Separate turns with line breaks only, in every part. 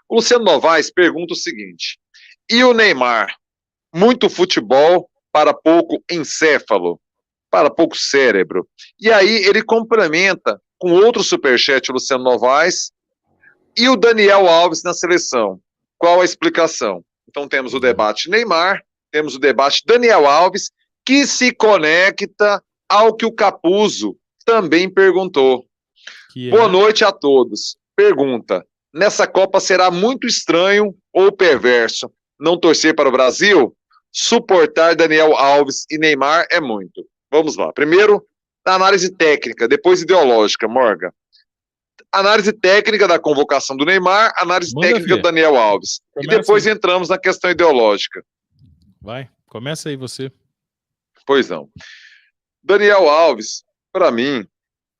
O Luciano Novaes pergunta o seguinte: e o Neymar? Muito futebol para pouco encéfalo, para pouco cérebro. E aí ele complementa com outro superchat, o Luciano Novaes, e o Daniel Alves na seleção. Qual a explicação? Então temos o debate Neymar, temos o debate Daniel Alves, que se conecta ao que o Capuzzo também perguntou. Boa noite a todos. Pergunta: nessa Copa será muito estranho ou perverso não torcer para o Brasil? Suportar Daniel Alves e Neymar é muito. Vamos lá. Primeiro, a análise técnica, depois ideológica, Morgan. Análise técnica da convocação do Neymar, análise técnica do Daniel Alves. E depois entramos na questão ideológica.
Vai, começa aí você.
Pois não. Daniel Alves, para mim,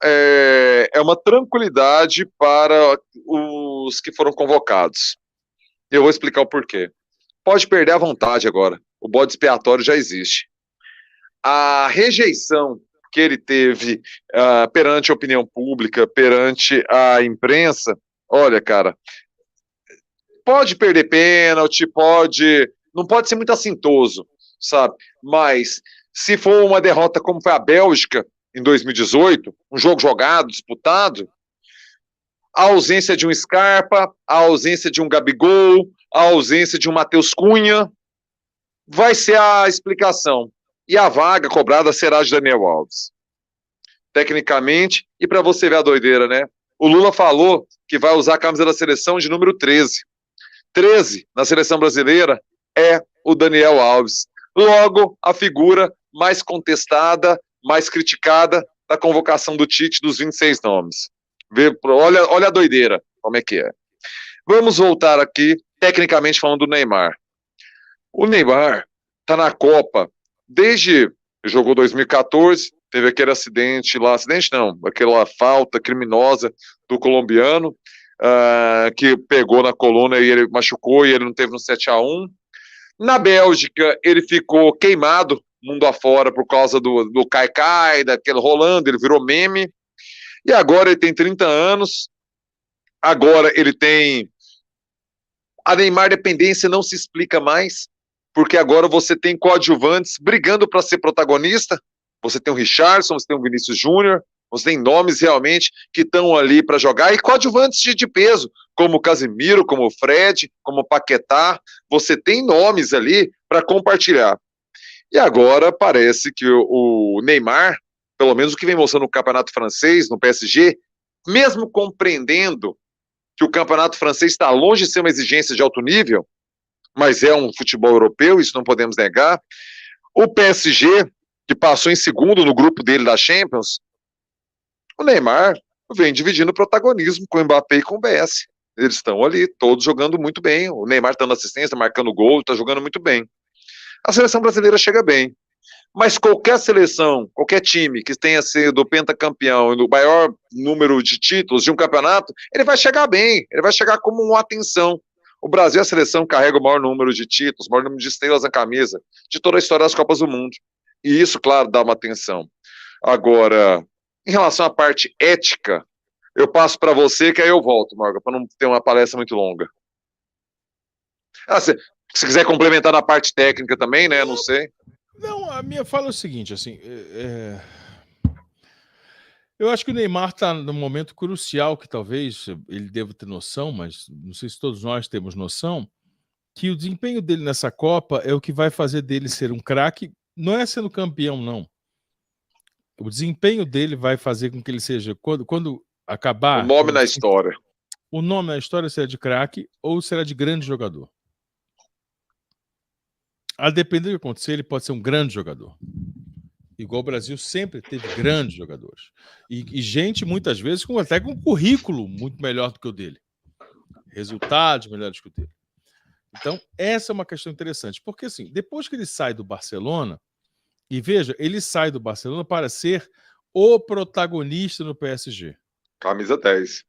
é uma tranquilidade para os que foram convocados. Eu vou explicar o porquê. Pode perder à vontade agora. O bode expiatório já existe. A rejeição que ele teve perante a opinião pública, perante a imprensa, olha, cara, pode perder pênalti, não pode ser muito assintoso, sabe? Mas se for uma derrota como foi a Bélgica em 2018, um jogo jogado, disputado, a ausência de um Scarpa, a ausência de um Gabigol, a ausência de um Matheus Cunha, vai ser a explicação. E a vaga cobrada será de Daniel Alves. Tecnicamente, e para você ver a doideira, né? O Lula falou que vai usar a camisa da seleção de número 13. 13 na seleção brasileira é o Daniel Alves. Logo, a figura mais contestada, mais criticada da convocação do Tite dos 26 nomes. Olha a doideira, como é que é. Vamos voltar aqui, tecnicamente falando do Neymar. O Neymar tá na Copa desde jogou 2014, teve aquele acidente lá, acidente não, aquela falta criminosa do colombiano, que pegou na coluna e ele machucou e ele não teve no 7-1. Na Bélgica, ele ficou queimado mundo afora por causa do Caicai, daquele rolando, ele virou meme. E agora ele tem 30 anos, agora ele tem... A Neymar dependência não se explica mais, porque agora você tem coadjuvantes brigando para ser protagonista. Você tem o Richarlison, você tem o Vinícius Júnior, você tem nomes realmente que estão ali para jogar, e coadjuvantes de peso, como o Casemiro, como o Fred, como o Paquetá. Você tem nomes ali para compartilhar. E agora parece que o Neymar, pelo menos o que vem mostrando no campeonato francês, no PSG, mesmo compreendendo que o campeonato francês está longe de ser uma exigência de alto nível, mas é um futebol europeu, isso não podemos negar. O PSG, que passou em segundo no grupo dele da Champions, o Neymar vem dividindo protagonismo com o Mbappé e com o BS. Eles estão ali, todos jogando muito bem. O Neymar dando assistência, marcando gol, está jogando muito bem. A seleção brasileira chega bem. Mas qualquer seleção, qualquer time que tenha sido pentacampeão no maior número de títulos de um campeonato, ele vai chegar bem, ele vai chegar como uma atenção. O Brasil, a seleção, carrega o maior número de títulos, o maior número de estrelas na camisa de toda a história das Copas do Mundo. E isso, claro, dá uma atenção. Agora, em relação à parte ética, eu passo para você, que aí eu volto, Morgan, para não ter uma palestra muito longa. Se quiser complementar na parte técnica também, né? Não sei.
Não, a minha fala é o seguinte, assim, eu acho que o Neymar está num momento crucial que talvez ele deva ter noção, mas não sei se todos nós temos noção, que o desempenho dele nessa Copa é o que vai fazer dele ser um craque, não é sendo campeão, não. O desempenho dele vai fazer com que ele seja, quando acabar...
O nome na história.
O nome na história será de craque ou será de grande jogador. A depender do que acontecer, ele pode ser um grande jogador. Igual o Brasil sempre teve grandes jogadores. E gente, muitas vezes, até com um currículo muito melhor do que o dele. Resultados melhores que o dele. Então, essa é uma questão interessante. Porque, assim, depois que ele sai do Barcelona, e veja, ele sai do Barcelona para ser o protagonista no PSG.
Camisa 10.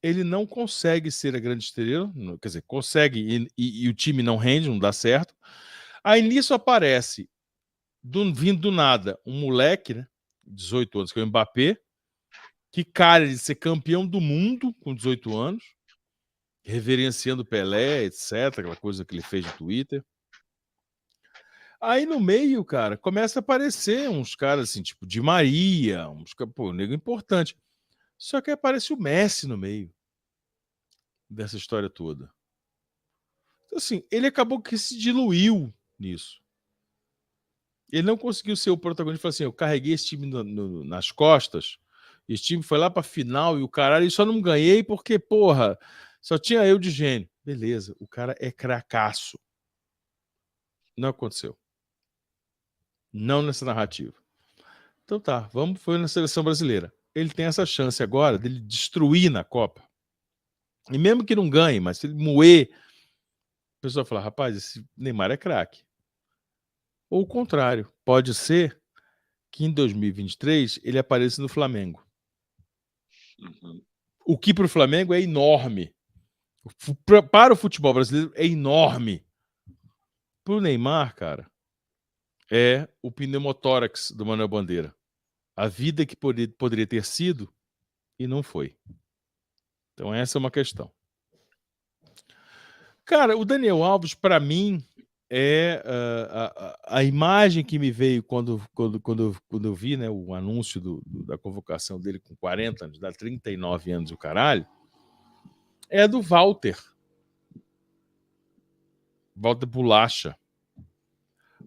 Ele não consegue ser a grande estrela, quer dizer, consegue e o time não rende, não dá certo. Aí nisso aparece, vindo do nada, um moleque, né, 18 anos, que é o Mbappé, que cara de ser campeão do mundo com 18 anos, reverenciando Pelé, etc., aquela coisa que ele fez no Twitter. Aí no meio, cara, começa a aparecer uns caras assim, tipo Di Maria, pô, nego importante. Só que aparece o Messi no meio dessa história toda. Então, assim, ele acabou que se diluiu nisso. Ele não conseguiu ser o protagonista. Falou assim: eu carreguei esse time nas costas, esse time foi lá pra final e o caralho, e só não ganhei porque, porra, só tinha eu de gênio. Beleza, o cara é cracaço. Não aconteceu. Não nessa narrativa. Então tá, foi na seleção brasileira. Ele tem essa chance agora dele destruir na Copa. E mesmo que não ganhe, mas se ele moer, a pessoa fala: rapaz, esse Neymar é craque. Ou o contrário, pode ser que em 2023 ele apareça no Flamengo.
Uhum.
O que para o Flamengo é enorme. Para o futebol brasileiro é enorme. Para o Neymar, cara, é o pneumotórax do Manuel Bandeira. A vida que poderia ter sido e não foi. Então essa é uma questão. Cara, o Daniel Alves, para mim, é a imagem que me veio quando eu vi, né, o anúncio da convocação dele com 40 anos, dá 39 anos o caralho, é a do Walter Bolacha.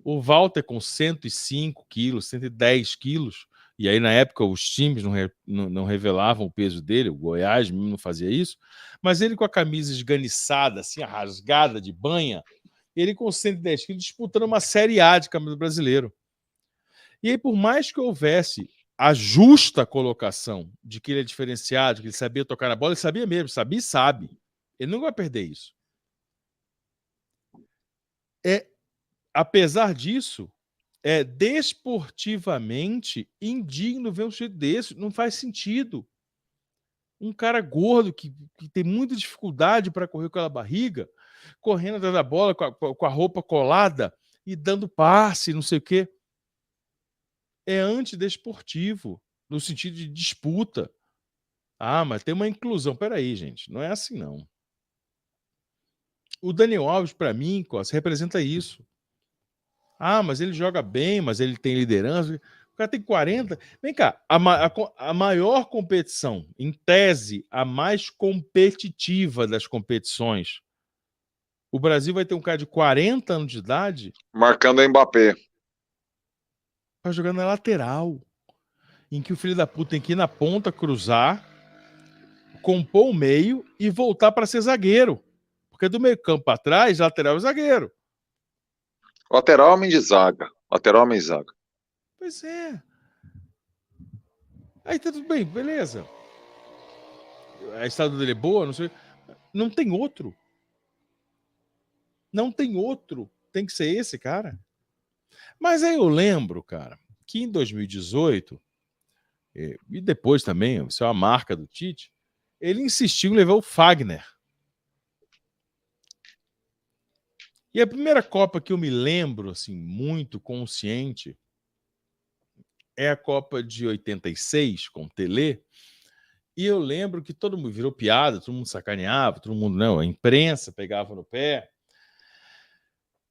O Walter com 105 quilos, 110 quilos, e aí na época os times não revelavam o peso dele, o Goiás não fazia isso, mas ele com a camisa esganiçada, assim, rasgada de banha, ele com 110 quilos disputando uma Série A de Campeonato Brasileiro. E aí, por mais que houvesse a justa colocação de que ele é diferenciado, que ele sabia tocar na bola, ele sabia mesmo, sabia e sabe. Ele não vai perder isso. Apesar disso, é desportivamente indigno ver um sujeito desse. Não faz sentido. Um cara gordo que tem muita dificuldade para correr com aquela barriga, correndo atrás da bola com a roupa colada e dando passe, não sei o quê. É antidesportivo, no sentido de disputa. Ah, mas tem uma inclusão. Peraí, gente, não é assim, não. O Daniel Alves, para mim, Costa, representa isso. Ah, mas ele joga bem, mas ele tem liderança. O cara tem 40. Vem cá, a maior competição, em tese, a mais competitiva das competições. O Brasil vai ter um cara de 40 anos de idade.
Marcando a Mbappé.
Para jogar na lateral. Em que o filho da puta tem que ir na ponta, cruzar, compor o meio e voltar para ser zagueiro. Porque do meio campo para trás, lateral é zagueiro.
Lateral homem de zaga. Lateral homem de zaga.
Pois é. Aí tá tudo bem, beleza. A estrada dele é boa, não sei. Não tem outro. Não tem outro. Tem que ser esse, cara. Mas aí eu lembro, cara, que em 2018, e depois também, isso é uma marca do Tite, ele insistiu em levar o Fagner. E a primeira Copa que eu me lembro, assim, muito consciente, é a Copa de 86, com o Telê. E eu lembro que todo mundo virou piada, todo mundo sacaneava, todo mundo, não, a imprensa pegava no pé,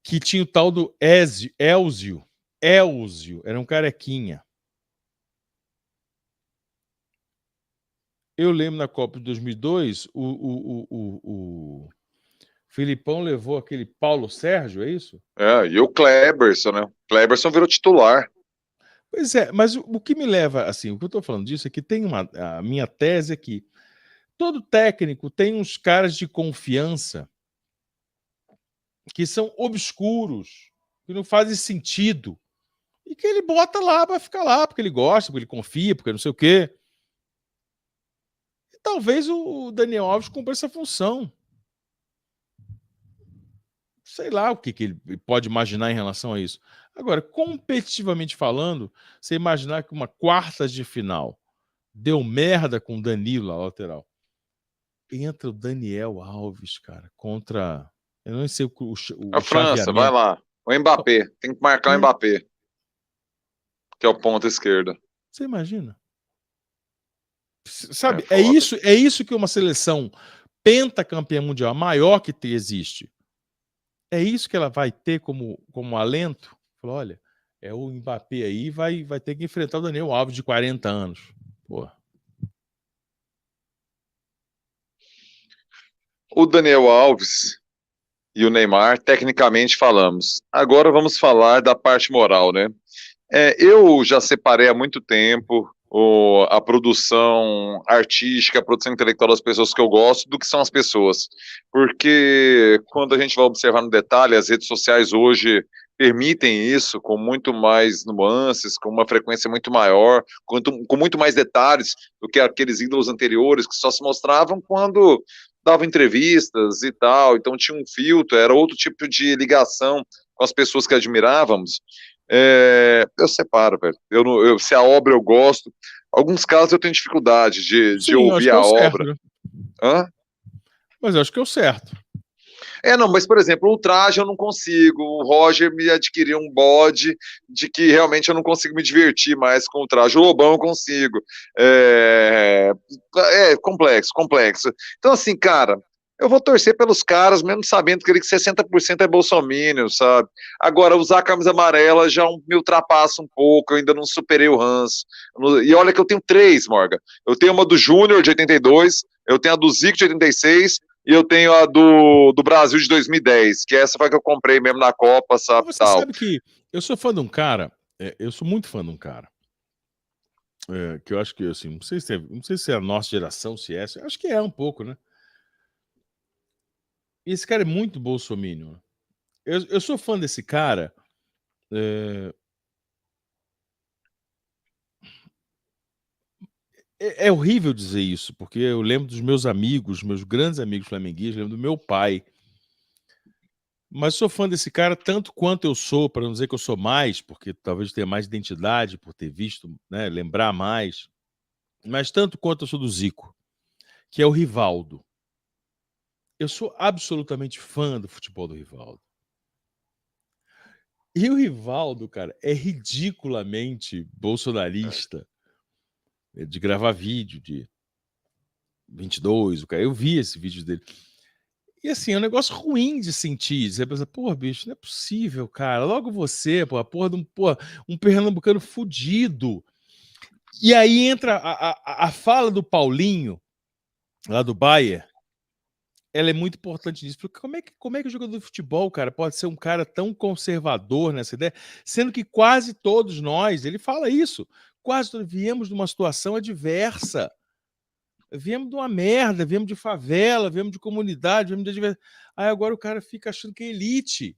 que tinha o tal do Elzio, era um carequinha. Eu lembro na Copa de 2002, o Filipão levou aquele Paulo Sérgio, é isso?
E o Kleberson, né? O Kleberson virou titular.
Pois é, mas o que me leva, assim, o que eu estou falando disso é que tem a minha tese é que todo técnico tem uns caras de confiança que são obscuros, que não fazem sentido, e que ele bota lá para ficar lá, porque ele gosta, porque ele confia, porque não sei o quê. E talvez o Daniel Alves cumpra essa função. Sei lá o que ele pode imaginar em relação a isso. Agora, competitivamente falando, você imaginar que uma quartas de final deu merda com o Danilo, a lateral. Entra o Daniel Alves, cara, contra... Eu não sei
A
o
França, vai
chaveamento.
lá. O Mbappé. Tem que marcar o Mbappé. Que é o ponto esquerdo.
Você imagina?
É
Sabe,
foda.
é isso que uma seleção pentacampeã mundial, a maior que existe. É isso que ela vai ter como alento? Falou, olha, é o Mbappé aí, vai ter que enfrentar o Daniel Alves de 40 anos. Porra.
O Daniel Alves e o Neymar, tecnicamente falamos. Agora vamos falar da parte moral, né? Eu já separei há muito tempo a produção artística, a produção intelectual das pessoas que eu gosto do que são as pessoas. Porque quando a gente vai observar no detalhe, as redes sociais hoje permitem isso com muito mais nuances, com uma frequência muito maior, com muito mais detalhes do que aqueles ídolos anteriores que só se mostravam quando davam entrevistas e tal, então tinha um filtro, era outro tipo de ligação com as pessoas que admirávamos. Eu separo, velho. Se a obra eu gosto, alguns casos eu tenho dificuldade de
Sim, eu acho
ouvir
que é
a
o certo,
obra.
né?
Hã?
Mas eu acho que é o certo.
Não, mas por exemplo, o traje eu não consigo. O Roger me adquiriu um bode de que realmente eu não consigo me divertir mais com o traje. O Lobão eu consigo. Complexo, complexo. Então, assim, cara, eu vou torcer pelos caras, mesmo sabendo que 60% é bolsominion, sabe? Agora, usar a camisa amarela já me ultrapassa um pouco, eu ainda não superei o Hans. E olha que eu tenho 3, Morgan. Eu tenho uma do Júnior de 82, eu tenho a do Zico de 86 e eu tenho a do Brasil de 2010, que essa foi a que eu comprei mesmo na Copa, sabe,
Mas você
tal.
sabe que eu sou fã de um cara, eu sou muito fã de um cara, que eu acho que, assim, não sei se é a nossa geração, se é, acho que é um pouco, né? E esse cara é muito bolsominion. Eu sou fã desse cara. É horrível dizer isso, porque eu lembro dos meus amigos, meus grandes amigos flamenguistas, lembro do meu pai. Mas sou fã desse cara tanto quanto eu sou, para não dizer que eu sou mais, porque talvez tenha mais identidade por ter visto, né, lembrar mais. Mas tanto quanto eu sou do Zico, que é o Rivaldo. Eu sou absolutamente fã do futebol do Rivaldo. E o Rivaldo, cara, é ridiculamente bolsonarista, de gravar vídeo de 22, o cara. Eu vi esse vídeo dele. E assim, é um negócio ruim de sentir. Você pensa, pô, bicho, não é possível, cara. Logo você, pô, a porra de um pernambucano fudido. E aí entra a fala do Paulinho, lá do Bayern, ela é muito importante nisso. Porque como é que o jogador de futebol, cara, pode ser um cara tão conservador nessa ideia, sendo que quase todos nós, ele fala isso, quase todos viemos de uma situação adversa. Viemos de uma merda, viemos de favela, viemos de comunidade, viemos de... Aí agora o cara fica achando que é elite.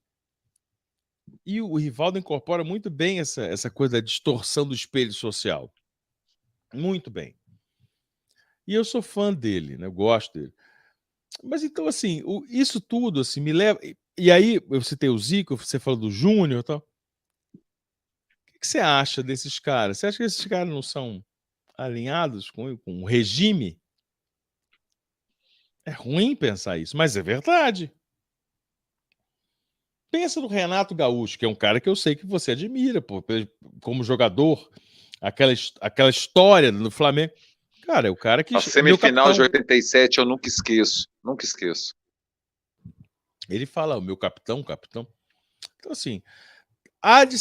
E o Rivaldo incorpora muito bem essa coisa da distorção do espelho social. Muito bem. E eu sou fã dele, né? Eu gosto dele. Mas então, assim, isso tudo assim, me leva. E aí, eu citei o Zico, você falou do Júnior e tal. O que você acha desses caras? Você acha que esses caras não são alinhados com o regime? É ruim pensar isso, mas é verdade. Pensa no Renato Gaúcho, que é um cara que eu sei que você admira, pô, como jogador, aquela história do Flamengo. Cara, é o cara que
A
é meu
semifinal de
capitão.
87 eu nunca esqueço, nunca esqueço.
Ele fala, o meu capitão, capitão. Então, assim, há de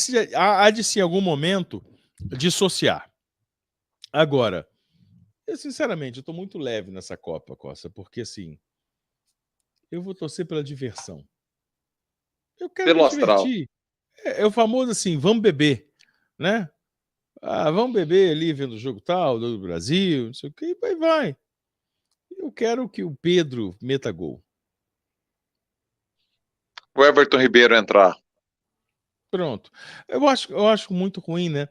se em algum momento dissociar. Agora, eu sinceramente, eu tô muito leve nessa Copa, Costa, porque assim, eu vou torcer pela diversão. Eu quero
Pelo
me
astral.
divertir. É o famoso assim, vamos beber, né? Ah, vamos beber ali vendo o jogo tal, do Brasil, não sei o que, e vai. Eu quero que o Pedro meta gol.
O Everton Ribeiro entrar.
Pronto. Eu acho muito ruim, né?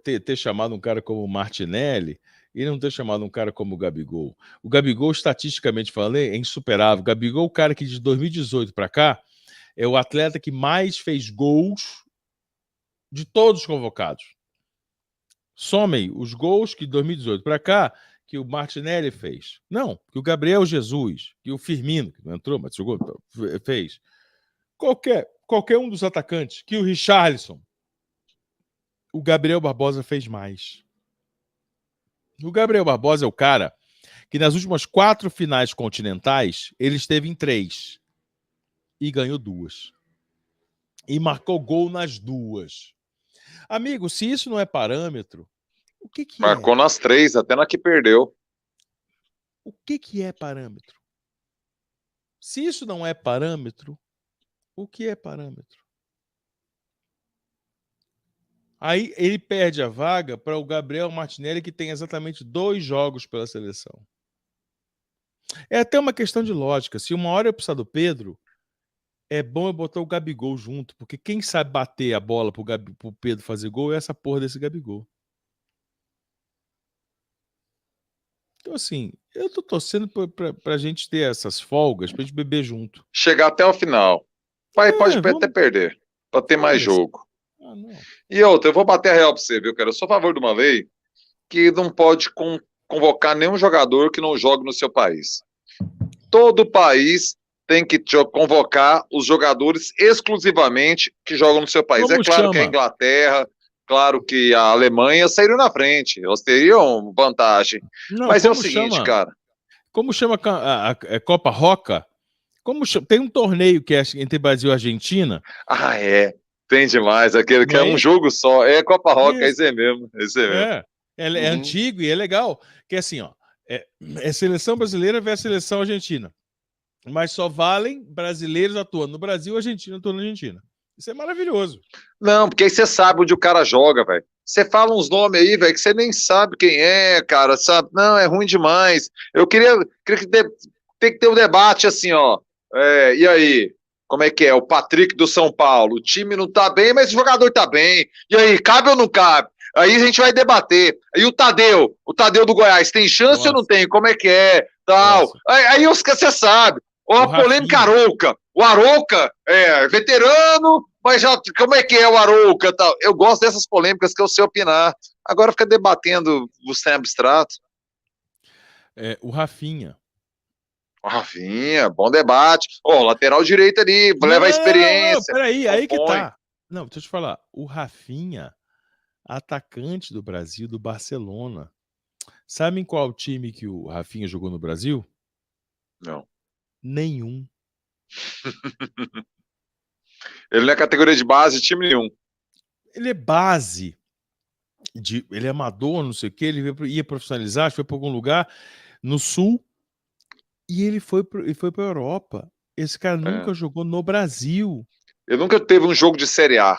Ter chamado um cara como o Martinelli e não ter chamado um cara como o Gabigol. O Gabigol, estatisticamente falando, é insuperável. O Gabigol, o cara que de 2018 para cá é o atleta que mais fez gols de todos os convocados. Somem os gols que de 2018 para cá que o Martinelli fez. Não, que o Gabriel Jesus, que o Firmino, que não entrou, mas jogou, fez. Qualquer um dos atacantes, que o Richarlison. O Gabriel Barbosa fez mais. O Gabriel Barbosa é o cara que nas últimas 4 finais continentais, ele esteve em 3 e ganhou 2. E marcou gol nas 2. Amigo, se isso não é parâmetro, o que que
Marcou
é?
nas 3, até na que perdeu.
O que que é parâmetro? Se isso não é parâmetro, o que é parâmetro? Aí ele perde a vaga para o Gabriel Martinelli, que tem exatamente 2 jogos pela seleção. É até uma questão de lógica. Se uma hora eu precisar do Pedro, é bom eu botar o Gabigol junto, porque quem sabe bater a bola pro Pedro fazer gol é essa porra desse Gabigol. Então, assim, eu tô torcendo pra gente ter essas folgas, pra gente beber junto.
Chegar até o final. Pai, pode até
Vamos.
perder, pra ter mais
Foda-se.
jogo.
Ah, não.
E outra, eu vou bater a real pra você, viu, cara? Eu sou a favor de uma lei que não pode convocar nenhum jogador que não jogue no seu país. Todo país tem que convocar os jogadores exclusivamente que jogam no seu país. É
Como
claro que a
chama?
Inglaterra, claro que a Alemanha saíram na frente, elas teriam vantagem.
Não,
Mas é o
como
seguinte,
chama?
cara.
Como chama a Copa Roca? Tem um torneio que é entre Brasil e Argentina,
Ah, é. Tem demais. Aquele que
não
é
é
um
isso?
jogo só. É Copa Roca, é
Isso.
isso aí mesmo. É isso aí mesmo.
É
Uhum.
antigo e é legal. Que é assim, ó. É seleção brasileira versus seleção argentina. Mas só valem brasileiros atuando no Brasil e argentinos atuando na Argentina. Isso é maravilhoso.
Não, porque aí você sabe onde o cara joga, velho. Você fala uns nomes aí, velho, que você nem sabe quem é, cara, sabe? Não, é ruim demais. Eu queria que tem que ter um debate assim, ó. E aí, como é que é? O Patrick do São Paulo, o time não tá bem, mas o jogador tá bem. E aí, cabe ou não cabe? Aí a gente vai debater. Aí o Tadeu do Goiás, tem chance ou não
Nossa,
tem? Como é que é? Tal.
nossa.
Aí você sabe. Ou
O
a polêmica
Rafinha.
Arouca. O Arouca é veterano, mas já como é que é o Arouca tal? Eu gosto dessas polêmicas que eu sei opinar. Agora fica debatendo o sem abstrato.
O Rafinha.
O Rafinha, bom debate. Ó, lateral direito ali,
Não,
leva a
não,
experiência.
peraí, aí que
Compõe.
tá. Não, deixa eu te falar. O Rafinha, atacante do Brasil, do Barcelona. Sabe em qual time que o Rafinha jogou no Brasil?
Não.
Nenhum.
Ele não é categoria de base de time nenhum.
Ele é base. Ele é amador, não sei o quê. Ele ia profissionalizar, foi para algum lugar no Sul. E ele foi para a Europa. Esse cara
É.
nunca jogou no Brasil.
Ele nunca teve um jogo de Série A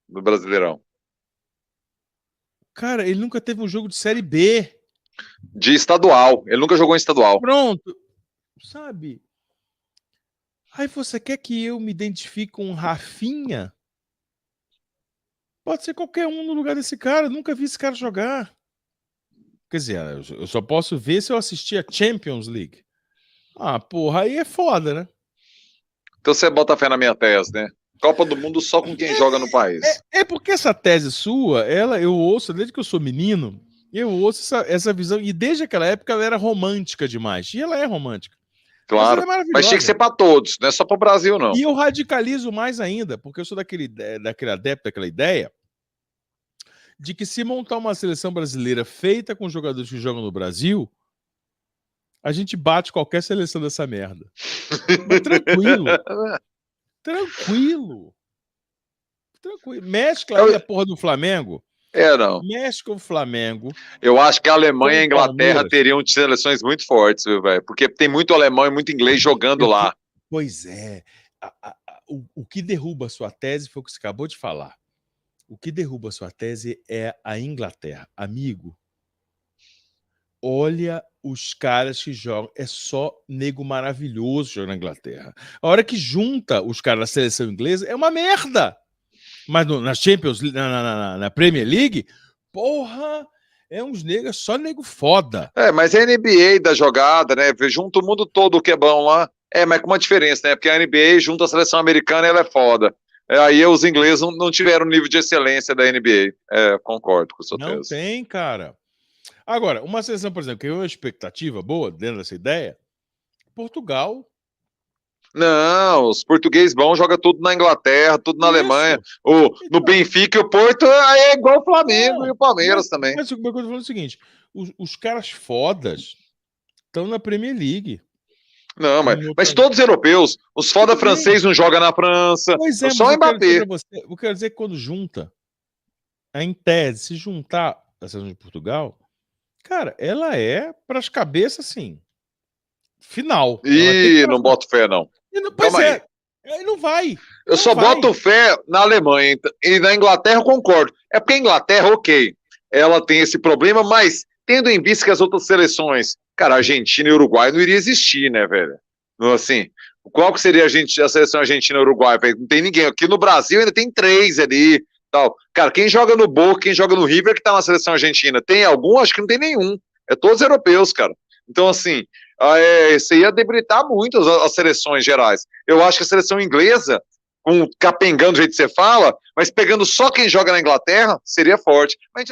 no Brasileirão.
Cara, ele nunca teve um jogo de Série B.
De estadual. Ele nunca jogou em estadual.
Pronto. Sabe? Aí você quer que eu me identifique com um Rafinha? Pode ser qualquer um no lugar desse cara. Eu nunca vi esse cara jogar. Quer dizer, eu só posso ver se eu assistir a Champions League. Ah, porra, aí é foda, né?
Então você bota fé na minha tese, né? Copa do Mundo só com quem joga no país.
É porque essa tese sua, eu ouço, desde que eu sou menino, eu ouço essa visão, e desde aquela época ela era romântica demais. E ela é romântica. Mas ela
Claro.
é
Mas tinha que ser
maravilhosa.
para todos, não é só para o Brasil, não.
E eu radicalizo mais ainda, porque eu sou daquele adepto daquela ideia de que se montar uma seleção brasileira feita com jogadores que jogam no Brasil, a gente bate qualquer seleção dessa merda. Mas tranquilo. Tranquilo. Tranquilo. Mescla aí a porra do Flamengo.
Não.
Mexe com o Flamengo.
Eu acho que a Alemanha e a Inglaterra
Palmeiras.
teriam seleções muito fortes, viu, velho? Porque tem muito alemão e muito inglês jogando lá.
Pois é. O que derruba a sua tese foi o que você acabou de falar. O que derruba a sua tese é a Inglaterra. Amigo, olha os caras que jogam. É só nego maravilhoso jogar na Inglaterra. A hora que junta os caras da seleção inglesa, é uma merda. Mas na Champions League, na Premier League, porra, é uns negros, só nego foda.
Mas é a NBA da jogada, né? Junta o mundo todo que é bom lá. Mas com uma diferença, né? Porque a NBA junto a seleção americana, ela é foda. Aí os ingleses não tiveram o nível de excelência da NBA. Concordo com a sua tese.
Não tem, cara. Agora, uma seleção, por exemplo, que é uma expectativa boa dentro dessa ideia, Portugal.
Não, os portugueses bons jogam tudo na Inglaterra, tudo na Alemanha. No Benfica e o Porto é igual o Flamengo e o Palmeiras também.
Mas o que eu tô falando é o seguinte: os caras fodas estão na Premier League.
Não, mas todos europeus. Os foda francês não jogam na França.
Pois é,
só o Mbappé.
Eu quero dizer que quando junta, em tese, se juntar a seleção de Portugal, cara, ela é para as cabeças, assim, final.
Ih, não boto fé, não.
Pois é, aí não vai.
Eu só boto fé na Alemanha. E na Inglaterra eu concordo. É porque a Inglaterra, ok, ela tem esse problema, mas tendo em vista que as outras seleções, cara, Argentina e Uruguai não iria existir, né, velho? Assim, qual que seria a seleção Argentina e Uruguai, velho? Não tem ninguém. Aqui no Brasil ainda tem 3 ali, tal. Cara, quem joga no Boca, quem joga no River que tá na seleção argentina? Tem algum? Acho que não tem nenhum. É todos europeus, cara. Então, assim, isso ia debilitar muito as seleções gerais. Eu acho que a seleção inglesa, capengando do jeito que você fala, mas pegando só quem joga na Inglaterra, seria forte. Mas